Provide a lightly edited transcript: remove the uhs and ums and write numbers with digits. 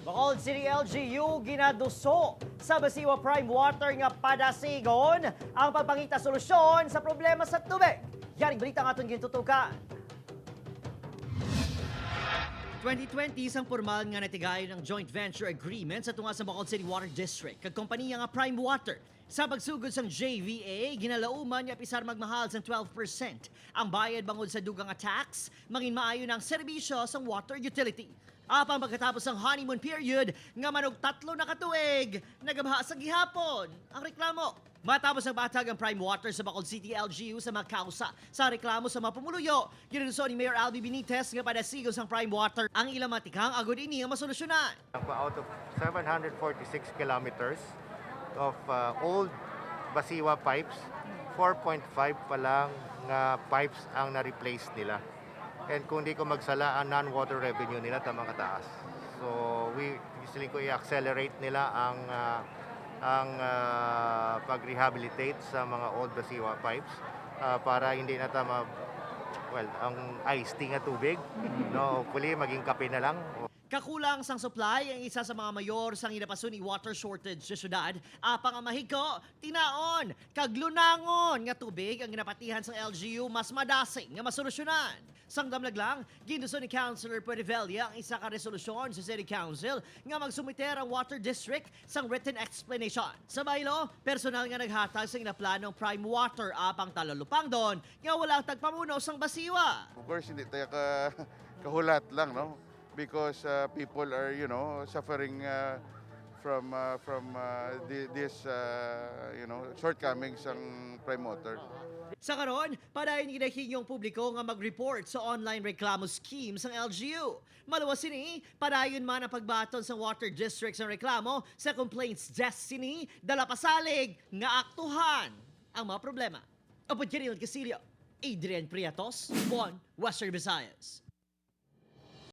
Bacolod City LGU ginaduso sa Baciwa Primewater nga padasigon ang pagpangita solusyon sa problema sa tubig. Yaring balita nga itong gintutukan. 2020 isang formal nga natigayon ng joint venture agreement sa tunga sa Bacolod City Water District kag kompanya nga Primewater. Sa pagsugod sang JVA, ginalauman niya pisar magmahal sang 12% ang bayad bangod sa dugang tax, mangin maayo ng serbisyo sang water utility. Apang pagkatapos ng honeymoon period, nga manog 3 na katuig, nagabaha sa gihapon ang reklamo. Matapos ang batag ang Primewater sa Bacolod City LGU sa mga kausa sa reklamo sa mapumuluyo, ginuso ni Mayor Albi Benitez nga padasigo sang Primewater ang ilang matikang agod ini ang masolusyonan. Out of 746 kilometers of old Baciwa pipes, 4.5 pa lang nga pipes ang na-replace nila. And kung di ko magsala, ang non-water revenue nila tamang kataas. So we gusto ko i-accelerate nila ang pag-rehabilitate sa mga old Baciwa pipes para hindi na ang iced tea nga tubig. No, hopefully maging kape na lang. Kakulang sang supply ang isa sa mga mayor sang inapasun ni water shortage sa syudad. Apang ang mahiko, tinaon, kaglunangon nga tubig ang ginapatihan sa LGU mas madasing nga masolusyonan. Sang damlag lang, ginuso ni Councilor Puerevella ang isa ka resolusyon sa City Council nga magsumiter ang Water District sang written explanation. Sa baylo, personal nga naghatag sa inaplanong Primewater apang talalupang doon nga walang tagpamuno sang Baciwa. Of course, hindi tayo kahulat lang, no? Because people are, suffering from this, shortcomings ng Primewater. Sa karon, padayon ginahin yung publiko nga mag-report sa online reklamo scheme ng LGU. Maluwas sini, padayon man ang pagbaton sa water districts ng reklamo sa complaints destiny, dala pasalig nga aktuhan ang mga problema. Apod Gilayon Casilio, Adrian Priatos, Western Visayas.